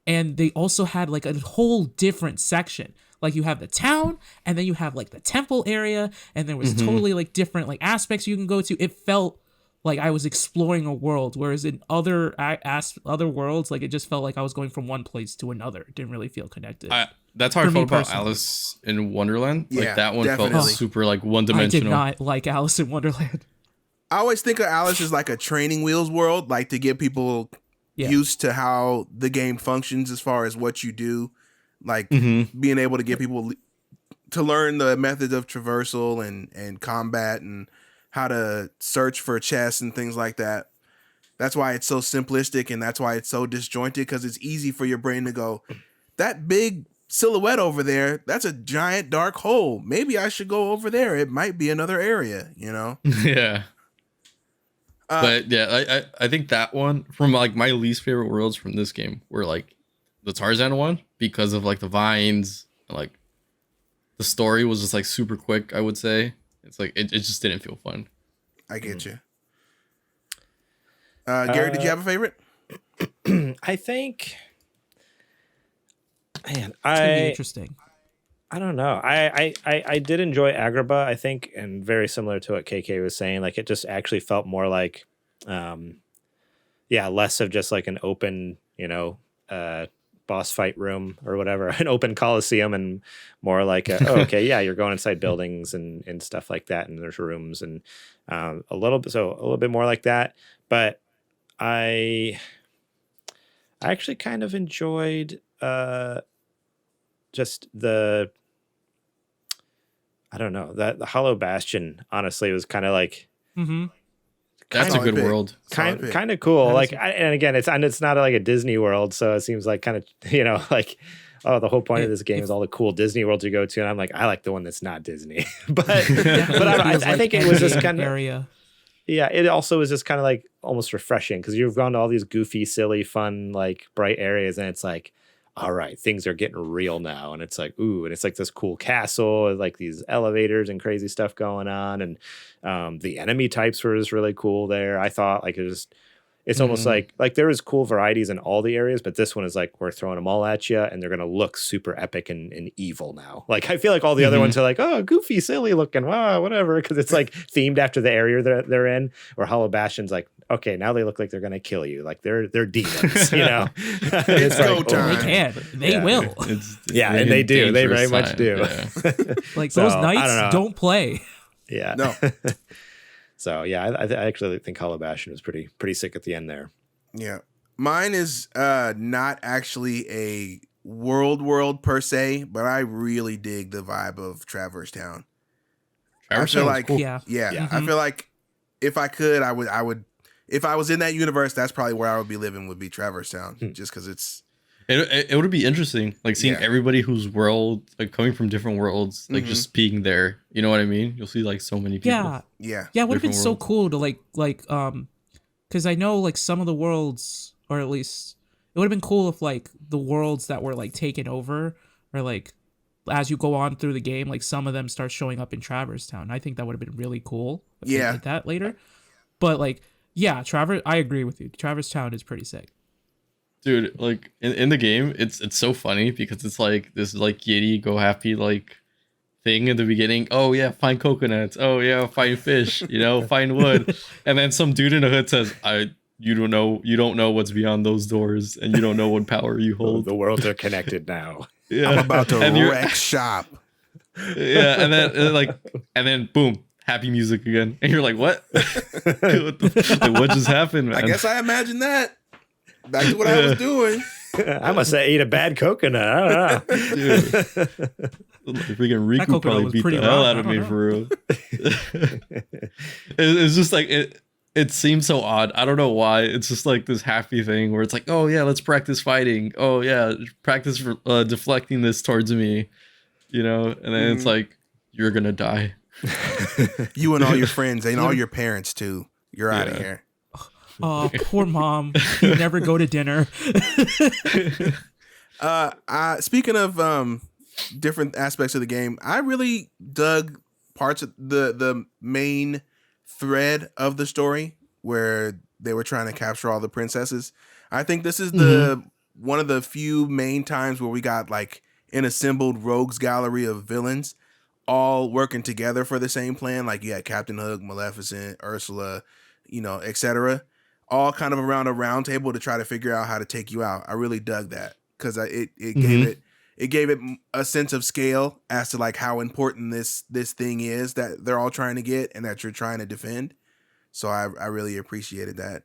and they also had like a whole different section. Like you have the town, and then you have like the temple area, and there was totally like different like aspects you can go to. It felt like I was exploring a world, whereas in other worlds, like it just felt like I was going from one place to another. It didn't really feel connected. That's how I For me felt about personally. Alice in Wonderland. Yeah, Like that one definitely. felt super like I one-dimensional. did not like Alice in Wonderland. I always think of Alice as like a training wheels world, like to get people Yeah. used to how the game functions as far as what you do, like being able to get people to learn the methods of traversal and combat and how to search for chests and things like that. That's why it's so simplistic, and that's why it's so disjointed, because it's easy for your brain to go, that big silhouette over there, that's a giant dark hole. Maybe I should go over there. It might be another area, you know? Yeah. But yeah, I think that one from like my least favorite worlds from this game were like the Tarzan one, because of like the vines and like the story was just like super quick, I would say. It's like it just didn't feel fun. I get you. Gary, did you have a favorite? I think, man, It's gonna be interesting. I don't know. I did enjoy Agrabah, I think, and very similar to what KK was saying. Like it just actually felt more like, less of just like an open, boss fight room or whatever, an open coliseum, and more like, you're going inside buildings and stuff like that, and there's rooms and a little bit more like that. But I actually kind of enjoyed just the the Hollow Bastion, honestly, was kind of like That's a good pick. world. kind of cool. That Like, is- and again, it's not like a Disney world, so it seems like kind of like, oh, the whole point of this game is all the cool Disney worlds you go to, and I'm like, I like the one that's not Disney, but I think it was just kind of area. yeah. It also was just kind of like almost refreshing, because you've gone to all these goofy, silly, fun, like bright areas, and it's like, all right, things are getting real now. And it's like, ooh, and it's like this cool castle with like these elevators and crazy stuff going on. And the enemy types were just really cool there. I thought like it's almost like there is cool varieties in all the areas, but this one is like, we're throwing them all at you and they're going to look super epic and evil now. Like, I feel like all the other ones are like, oh, goofy, silly looking, wow, whatever. Cause it's like themed after the area they're in, or Hollow Bastion's like, okay, now they look like they're going to kill you. Like they're demons, It's go like, time. They can. They Yeah. will. It's yeah, and they do. They very dangerous much time, do. yeah. Like So, those I don't know. knights don't play. Yeah. No. So yeah, I actually think Hollow Bastion was pretty sick at the end there. Yeah. Mine is not actually a world per se, but I really dig the vibe of Traverse Town. Traverse I feel Town was like cool. Yeah. I feel like if I could, I would if I was in that universe, that's probably where I would be living, would be Traverse Town, just because it's It would be interesting, like seeing Yeah. everybody whose world, like coming from different worlds, like just being there. You know what I mean? You'll see like so many people. Yeah. yeah. Yeah, it would have been Different so worlds. cool to like because I know like some of the worlds, or at least it would have been cool if like the worlds that were like taken over, or like as you go on through the game, like some of them start showing up in Traverse Town. I think that would have been really cool if they Yeah. did that later. But like, yeah, I agree with you. Traverse Town is pretty sick. Dude, like in the game, it's so funny because it's like this like giddy go happy like thing in the beginning. Oh yeah, find coconuts. Oh yeah, find fish. Find wood. And then some dude in a hood says, you don't know what's beyond those doors, and you don't know what power you hold. The worlds are connected now. Yeah. I'm about to And you're- wreck shop. Yeah, and then boom, happy music again, and you're like, what? Like, what just happened, man? I guess I imagined that. Back to what I was doing. I must have ate a bad coconut. I don't know. Dude. Freaking Riku coconut probably was beat pretty the hell rotten, out of I me don't for real. It's just like it seems so odd. I don't know why. It's just like this happy thing where it's like, oh yeah, let's practice fighting. Oh yeah, practice for deflecting this towards me, you know. And then it's like, you're gonna die. You and all your friends and all your parents too. You're out of here. Oh, poor mom. You never go to dinner. Speaking of different aspects of the game, I really dug parts of the main thread of the story where they were trying to capture all the princesses. I think this is the one of the few main times where we got like an assembled rogues gallery of villains all working together for the same plan. Like you had Captain Hook, Maleficent, Ursula, etc. All kind of around a round table to try to figure out how to take you out. I really dug that because it gave it a sense of scale as to like how important this thing is that they're all trying to get and that you're trying to defend. So I really appreciated that.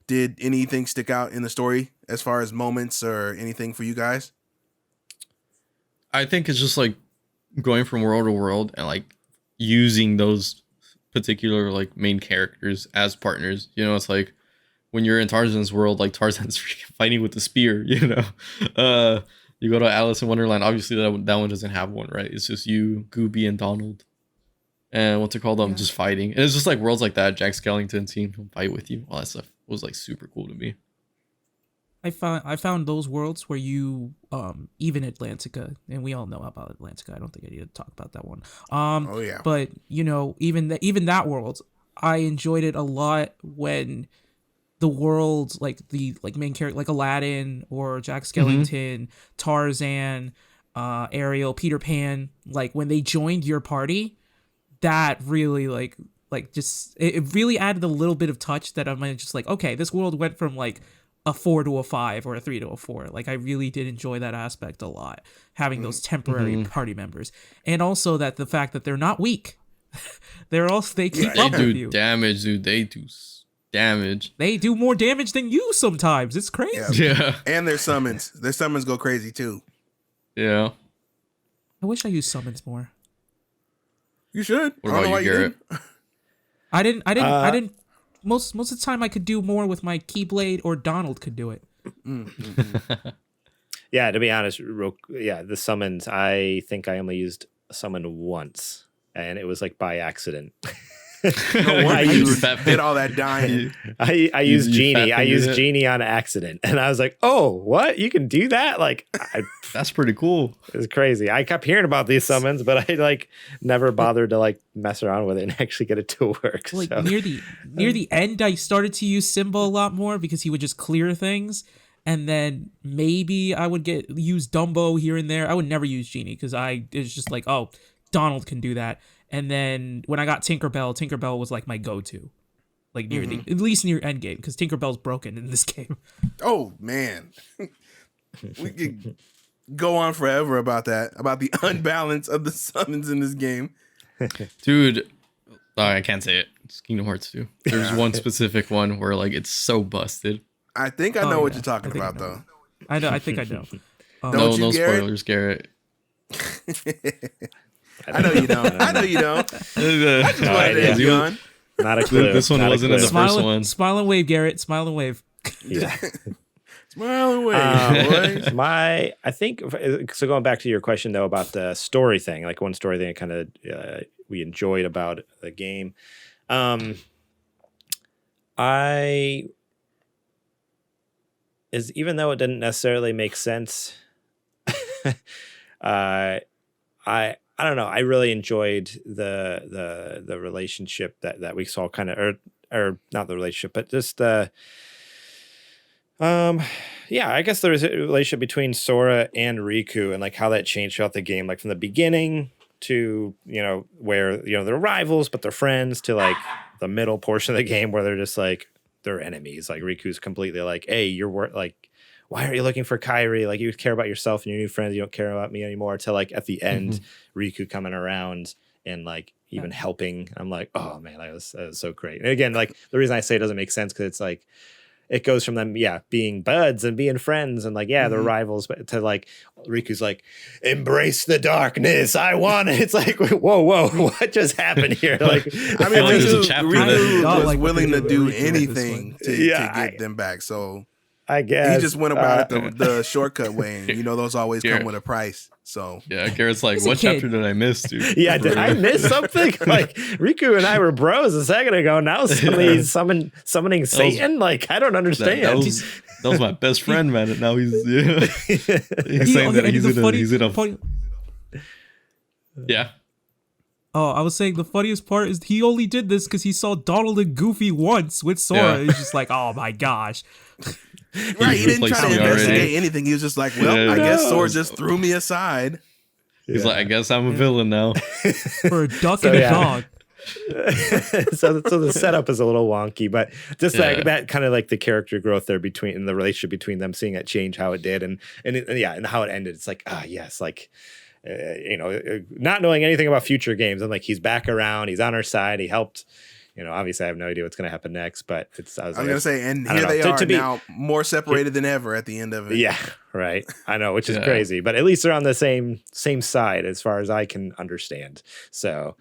Did anything stick out in the story as far as moments or anything for you guys? I think it's just like going from world to world and like using those particular like main characters as partners. It's like when you're in Tarzan's world, like Tarzan's fighting with the spear, you go to Alice in Wonderland, obviously that one doesn't have one, right? It's just you, Gooby, and Donald, and what's it called, just fighting. And it's just like worlds like that, Jack Skellington seeing him fight with you, all that stuff was like super cool to me. I found those worlds where you even Atlantica, and we all know about Atlantica. I don't think I need to talk about that one. Oh yeah. But even that world, I enjoyed it a lot when the world, like the main character, like Aladdin or Jack Skellington, Tarzan, Ariel, Peter Pan, like when they joined your party, that really like just it really added a little bit of touch that I'm just like, okay, this world went from like a 4 to a 5 or a 3 to a 4. Like I really did enjoy that aspect a lot, having those temporary party members, and also that the fact that they're not weak. They keep up with you. Damage, dude. They do damage. They do more damage than you sometimes. It's crazy. Yeah. And their summons go crazy too. Yeah. I wish I used summons more. You should. What about you, Garrett? I didn't. Most of the time, I could do more with my Keyblade, or Donald could do it. Yeah, to be honest, the summons, I think I only used a summon once, and it was like by accident. No wonder you did all that dying. I used Genie. I used Genie on accident, and I was like, "Oh, what? You can do that?" Like, that's pretty cool. It was crazy. I kept hearing about these summons, but I like never bothered to like mess around with it and actually get it to work. Like near the end, I started to use Simba a lot more because he would just clear things, and then maybe I would use Dumbo here and there. I would never use Genie because it's just like, oh, Donald can do that. And then when I got Tinkerbell was like my go-to, like at least near end game, because Tinkerbell's broken in this game. Oh man, we could go on forever about that, about the unbalance of the summons in this game. Dude, I can't say it. It's Kingdom Hearts 2. There's one specific one where like it's so busted. I think I know what you're talking about though. I think I know. No spoilers, Garrett. I know you don't. I know you don't. I just wanted to have you on. Not a clue. This one wasn't in the first one. Smile and wave, Garrett. Smile and wave. Yeah. Smile and wave. boys. I think so. Going back to your question though about the story thing, like one story thing, kind of we enjoyed about the game. Even though it didn't necessarily make sense, I don't know. I really enjoyed the relationship that we saw, kind of, or not the relationship, but just I guess there was a relationship between Sora and Riku, and like how that changed throughout the game, like from the beginning to where they're rivals but they're friends, to like the middle portion of the game where they're just like they're enemies. Like Riku's completely like, hey, why are you looking for Kairi? Like, you care about yourself and your new friends. You don't care about me anymore. Till like at the end, Riku coming around and like even helping. I'm like, oh man, that was so great. And again, like the reason I say it doesn't make sense because it's like it goes from them, being buds and being friends and like, they're rivals, but to like Riku's like, embrace the darkness. I want it. It's like, whoa, what just happened here? Like, I mean, like there's a chapter Riku that- was like willing to Riku do at this anything one. to get them back. So I guess he just went about it the shortcut way. And, those always come with a price. So Yeah, Garrett's like, He's a what kid. chapter did I miss, dude? Yeah, did I miss something? Like Riku and I were bros a second ago. Now somebody's summoning Satan. Like I don't understand. That was my best friend, man. And now he's he's saying that he's in a yeah. Oh, I was saying the funniest part is he only did this because he saw Donald and Goofy once with Sora. Yeah. He's just like, oh my gosh. right, he didn't try to me investigate already. anything. He was just like, well, I guess Sora just threw me aside. He's like, I guess I'm a villain now. For a duck and a dog. so the setup is a little wonky, but just that kind of like the character growth there between and the relationship between them, seeing it change how it did and how it ended. It's like, yes, like not knowing anything about future games. I'm like, he's back around, he's on our side, he helped. Obviously I have no idea what's going to happen next, but I was gonna say, and I don't here they know. are To be- now more separated than ever at the end of it. Yeah, right. I know, which is crazy, but at least they're on the same side as far as I can understand. So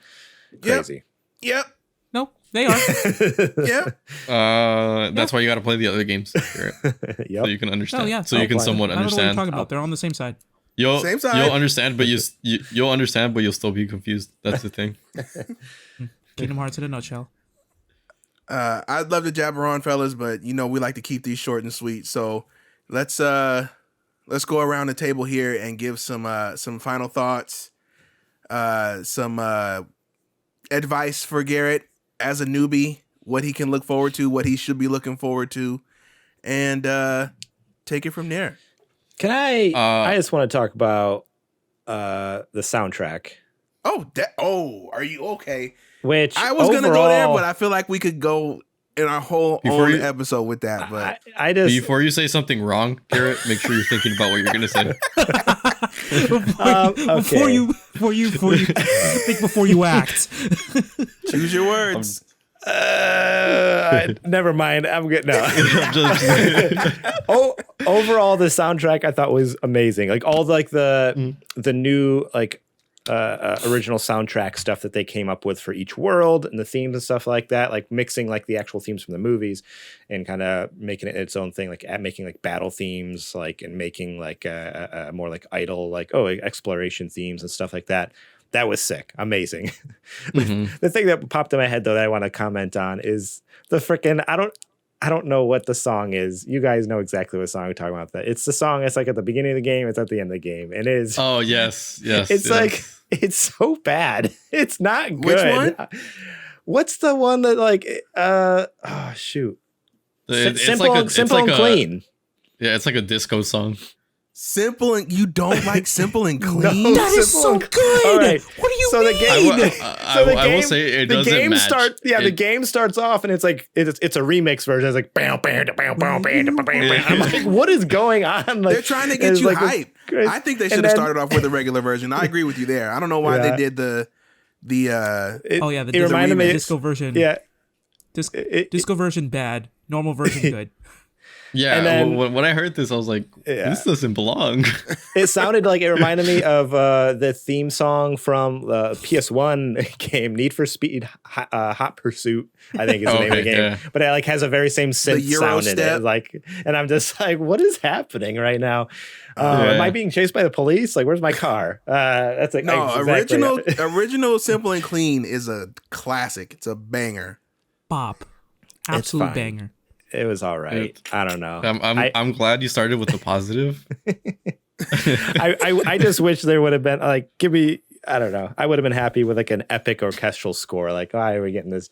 crazy. Yep. No, they are. Yep. That's why you got to play the other games, Garrett, Yep. so you can understand. Oh, yeah. So you can I'll play somewhat I don't know what you're understand. talking about. They're on the same side. Same side. You'll understand, but you'll understand, but you'll still be confused. That's the thing. Kingdom Hearts in a nutshell. I'd love to jabber on, fellas, but we like to keep these short and sweet. So let's go around the table here and give some final thoughts, some advice for Garrett as a newbie, what he can look forward to, what he should be looking forward to, and take it from there. Can I just want to talk about the soundtrack. Are you okay? Which I was gonna go there, overall- but I feel like we could go in our whole Before own you- episode with that. But I just Before you say something wrong, Garrett, make sure you're thinking about what you're gonna say. Before you think before you act. choose your words. never mind. I'm good. No. I'm just- Overall, the soundtrack I thought was amazing. Like all like the new like original soundtrack stuff that they came up with for each world and the themes and stuff like that, like mixing like the actual themes from the movies and kind of making it its own thing, like making like battle themes, like and making like a more like idle, like exploration themes and stuff like that. That was sick. Amazing. The thing that popped in my head though that I want to comment on is the freaking I don't know what the song is. You guys know exactly what song we're talking about. That it's the song. It's like at the beginning of the game. It's at the end of the game. And it is. Oh yes. It's like it's so bad. It's not good. Which one? What's the one that like? Oh shoot. Simple and clean. Yeah, it's like a disco song. Simple and you don't like simple and clean. No. That is so Simple. good. All right. What do you So mean? the game. I will say it doesn't match. The game starts off and it's like it's a remix version. It's like bam, bam, bam, bam, bam, bam, bam. I'm like, what is going on? Like, They're trying to get it's you like hype. I think they should have started off with a regular version. I agree with you there. I don't know why they did the It reminded me disco version. Yeah. Disco version bad. Normal version good. Yeah, And then- when I heard this, I was like, this doesn't belong. It sounded like it reminded me of the theme song from the PS1 game, Need for Speed Hot Pursuit, I think is the name of the game. Yeah. But it like has a very same synth Euro sound in step. it. Like, and I'm just like, what is happening right now? Am I being chased by the police? Like, where's my car? That's like no exactly. original Simple and Clean is a classic. It's a banger. Bop. Absolute fine. banger. It was all right. I don't know. I'm glad you started with the positive. I just wish there would have been like, give me. I don't know. I would have been happy with like an epic orchestral score. Like, we're getting this,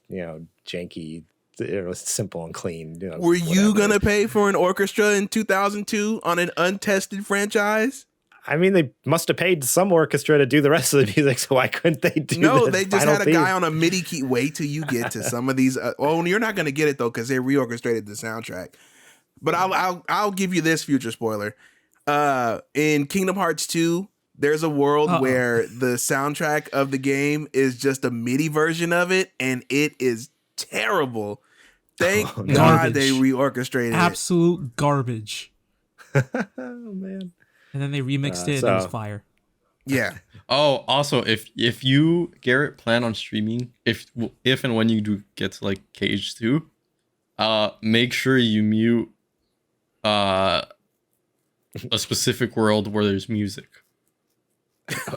janky. It was simple and clean. Were you gonna pay for an orchestra in 2002 on an untested franchise? I mean, they must have paid some orchestra to do the rest of the music, so why couldn't they do? No, the they just final had a theme? guy on a MIDI key. Wait till you get to some of these. You're not gonna get it though because they reorchestrated the soundtrack. But I'll give you this future spoiler. In Kingdom Hearts 2, there's a world where the soundtrack of the game is just a MIDI version of it, and it is terrible. Thank Oh, no. God they Garbage. reorchestrated it. Absolute garbage. Oh man. And then they remixed it and it was fire. Yeah. Oh, also, if you, Garrett, plan on streaming, if and when you do get to like Cage 2, make sure you mute a specific world where there's music.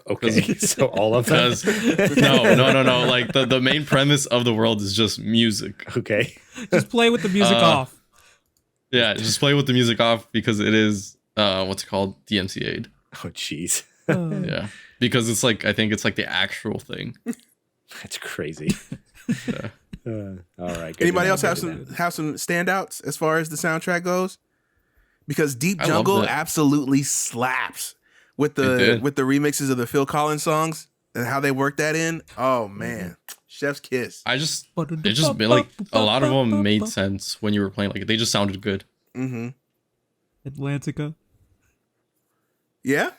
Okay. So all of them. Because no. Like the main premise of the world is just music. Okay. Just play with the music off. Yeah, just play with the music off because it is what's it called, DMCA'd. Oh jeez. Yeah, because it's like, I think it's like the actual thing. That's crazy. Yeah. All right. good Anybody to know, else have good to know. some standouts as far as the soundtrack goes? Because Deep I loved Jungle it. absolutely slaps with It the did. with the remixes of the Phil Collins songs and how they work that in. Oh man, chef's kiss. It just been like a lot of them made sense when you were playing. Like they just sounded good. Mm-hmm. Atlantica. Yeah,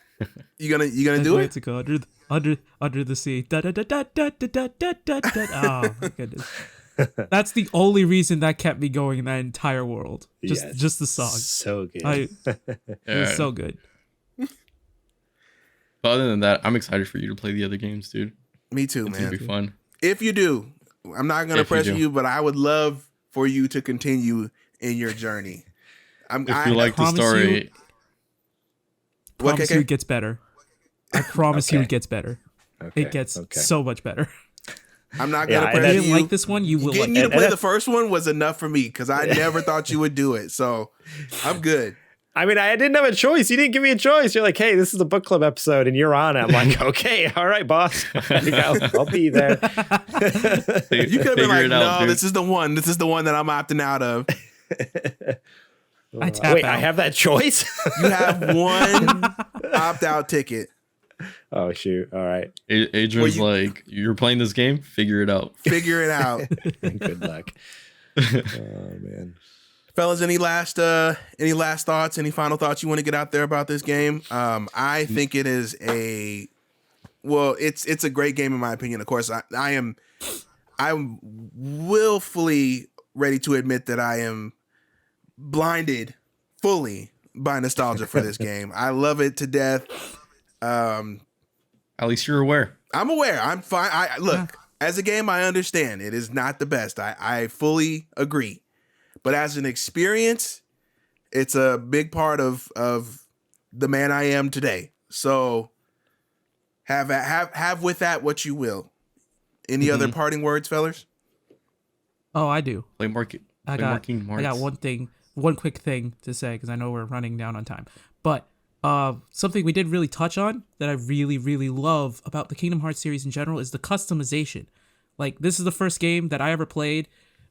you gonna do it? Atlantica under the sea. Da, da, da, da, da, da, da, da, da, da. Oh my goodness. That's the only reason that kept me going in that entire world. Yes. Just the song. So good. It Yeah. was so good. But other than that, I'm excited for you to play the other games, dude. Me too, It's gonna man. be fun. If you do, I'm not gonna If you pressure do. you, but I would love for you to continue in your journey. If you like the promise story, What, Promise KK? you it gets better. I promise you Okay. it gets better. Okay. It gets okay. so much better. I'm not Yeah, gonna and If pressure you you. didn't like this one, you will Getting like you it. to play the first one was enough for me because I never thought you would do it. So I'm good. I mean, I didn't have a choice. You didn't give me a choice. You're like, hey, this is a book club episode, and you're on it. I'm like, okay, all right, boss. There you go. I'll be there. You could have been like, no, this is the one. This is the one that I'm opting out of. I tap Wait, out. I have that choice? You have one opt-out ticket. Oh, shoot. All right. Adrian's Well, like, you're playing this game, figure it out. Figure it out. Good luck. Oh, man. Fellas, any last thoughts, any final thoughts you want to get out there about this game? I think it is it's a great game in my opinion. Of course, I'm willfully ready to admit that I am blinded fully by nostalgia for this game. I love it to death. At least you're aware. I'm aware. I'm fine. Look, as a game, I understand it is not the best. I fully agree. But as an experience, it's a big part of the man I am today. So have with that what you will. Any other parting words, fellas? Oh, I do. Play market. I got one quick thing to say because I know we're running down on time. But something we didn't really touch on that I really, really love about the Kingdom Hearts series in general is the customization. Like, this is the first game that I ever played,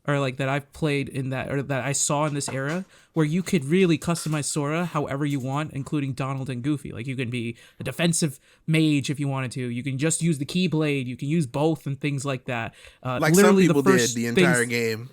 or like that I've played in that, or that I saw in this era, where you could really customize Sora however you want, including Donald and Goofy. Like, you can be a defensive mage if you wanted to. You can just use the Keyblade. You can use both and things like that. Like some literally people the did first the entire things- game.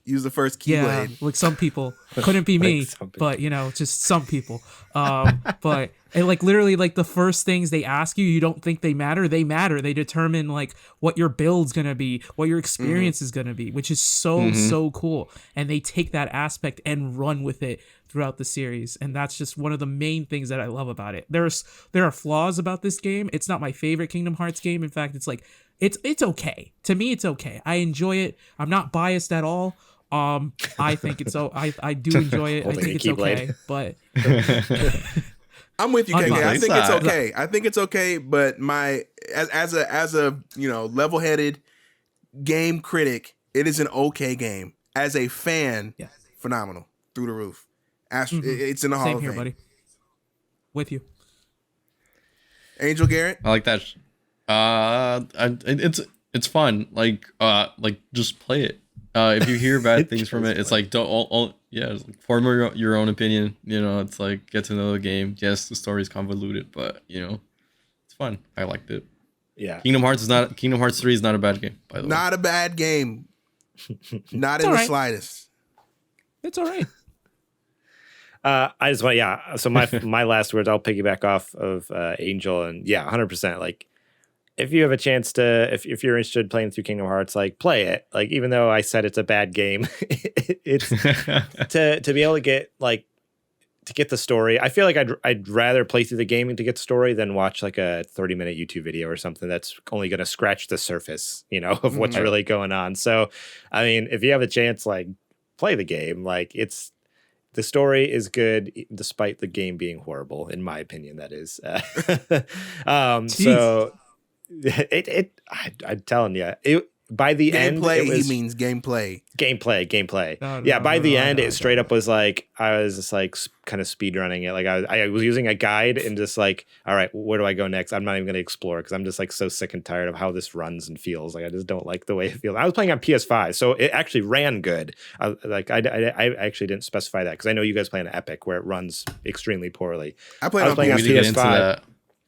Use the first Yeah, Keyblade. like some people. Couldn't be me, some people. but just some people. But and like literally like the first things they ask you, you don't think they matter. They matter. They determine like what your build's gonna be, what your experience is gonna be, which is so cool. And they take that aspect and run with it throughout the series. And that's just one of the main things that I love about it. There are flaws about this game. It's not my favorite Kingdom Hearts game. In fact, it's like it's okay. To me, it's okay. I enjoy it. I'm not biased at all. I think it's I do enjoy it. I Holding think a it's Keyblade. okay, but I'm with you, KK. I Unbiased. think it's okay. I think it's okay, but as a level-headed game critic, it is an okay game. As a fan, Yeah. phenomenal. Through the roof. It's in the Hall same of here, Fame. buddy. With you. Angel Garrett? I like that. It's fun. Like just play it. If you hear bad things from it, it's like it's like form your own opinion. It's like get to know the game. Yes, the story's convoluted, but it's fun. I liked it. Yeah. Kingdom Hearts 3 is not a bad game, by the way. Not a bad game. Not in all the right. slightest. It's all right. I just want, so my last words, I'll piggyback off of Angel, and 100%. Like, if you have a chance to, if you're interested in playing through Kingdom Hearts, like play it. Like even though I said it's a bad game, it's to be able to get like to get the story. I feel like I'd rather play through the game to get the story than watch like a 30-minute YouTube video or something that's only going to scratch the surface, you know, of what's really going on. So, I mean, if you have a chance, like play the game. Like the story is good despite the game being horrible, in my opinion. That is. So I'm telling you, by the end, gameplay. it was, He means gameplay. Gameplay. No, Yeah, no, by no, the no, end, no, it straight up was like I was just like kind of speed running it. Like I was using a guide and just like, all right, where do I go next? I'm not even going to explore because I'm just like so sick and tired of how this runs and feels. Like I just don't like the way it feels. I was playing on PS5, so it actually ran good. I actually didn't specify that because I know you guys play on Epic where it runs extremely poorly. I played on playing on PS5.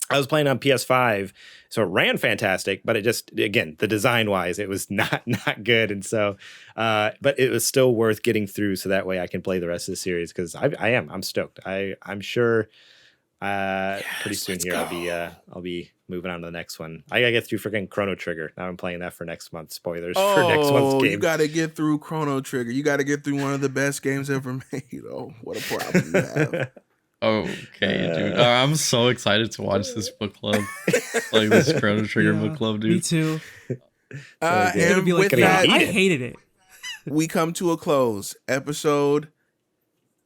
I was playing on PS5, so it ran fantastic, but it just, again, the design wise, it was not good. And so, but it was still worth getting through so that way I can play the rest of the series because I'm stoked. I'm sure pretty soon here I'll be moving on to the next one. I gotta get through freaking Chrono Trigger. Now I'm playing that for next month. Spoilers for next month's game. You gotta get through Chrono Trigger. You gotta get through one of the best games ever made. Oh, what a problem you have. Okay, dude. I'm so excited to watch this book club, like this Chrono Trigger book club, dude. Me too. And Be like, with that, I hated it. we come to a close. Episode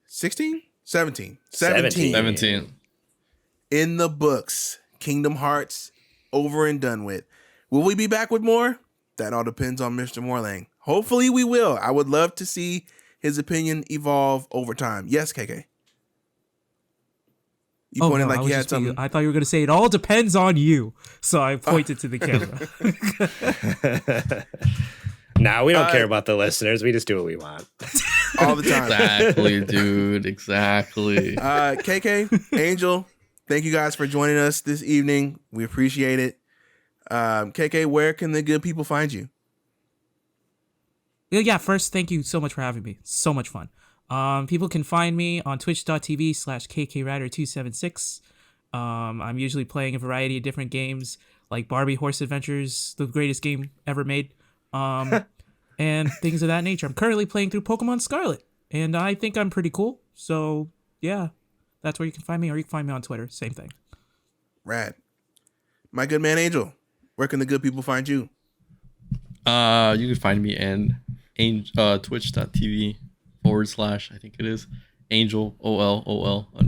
16? 17. 17. In the books. Kingdom Hearts over and done with. Will we be back with more? That all depends on Mr. Morlang. Hopefully we will. I would love to see his opinion evolve over time. Yes, KK. You pointed like you had something. I thought you were going to say it all depends on you. So I pointed to the camera. Nah, we don't care about the listeners. We just do what we want. All the time. Exactly, dude. Exactly. KK, Angel, thank you guys for joining us this evening. We appreciate it. KK, where can the good people find you? Yeah, first, thank you so much for having me. So much fun. People can find me on twitch.tv/KKRider276. I'm usually playing a variety of different games like Barbie Horse Adventures, the greatest game ever made, and things of that nature. I'm currently playing through Pokemon Scarlet, and I think I'm pretty cool. So, yeah, that's where you can find me, or you can find me on Twitter. Same thing. Rad. My good man, Angel, where can the good people find you? You can find me in twitch.tv/ I think it is Angel OL _ on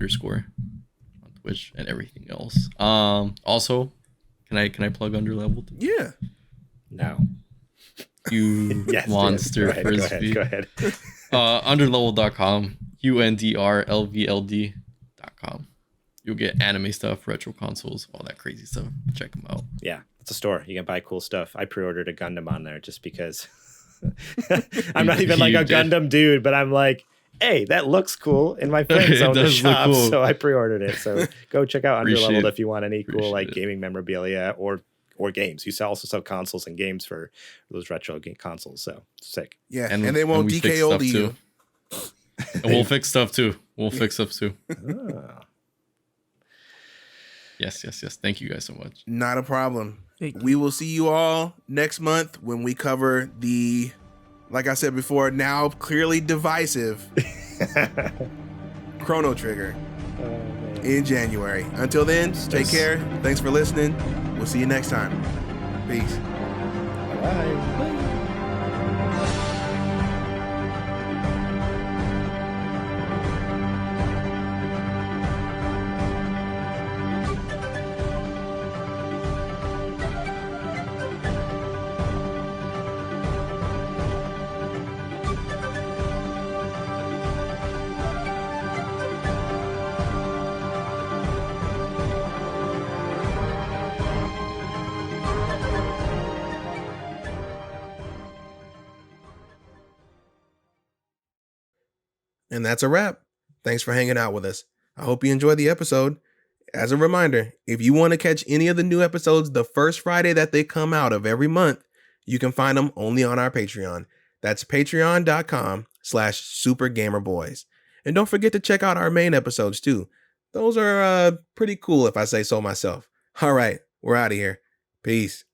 Twitch and everything else. Also, can I plug Underleveled? Yeah. No. You Yes, monster dude. frisbee. Go ahead. Underleveled.com, UNDRLVLD.com. You'll get anime stuff, retro consoles, all that crazy stuff. Check them out. Yeah, it's a store. You can buy cool stuff. I pre-ordered a Gundam on there just because I'm not even like a Gundam dude, but I'm like, hey, that looks cool. And my friends own the shop, cool. so I pre-ordered it. So go check out Appreciate Underleveled it. if you want any cool like Appreciate it. gaming memorabilia or games. You also sell consoles and games for those retro consoles. So sick. Yeah, and they won't we fix DK old stuff to you. And we'll fix stuff too. Ah. Yes. Thank you guys so much. Not a problem. Thank you. We will see you all next month when we cover the, like I said before, now clearly divisive Chrono Trigger in January. Until then, take care. Thanks for listening. We'll see you next time. Peace. Bye. And that's a wrap. Thanks for hanging out with us. I hope you enjoyed the episode. As a reminder, if you want to catch any of the new episodes the first Friday that they come out of every month, you can find them only on our Patreon. That's patreon.com/supergamerboys. And don't forget to check out our main episodes too. Those are pretty cool if I say so myself. All right, we're out of here. Peace. Peace.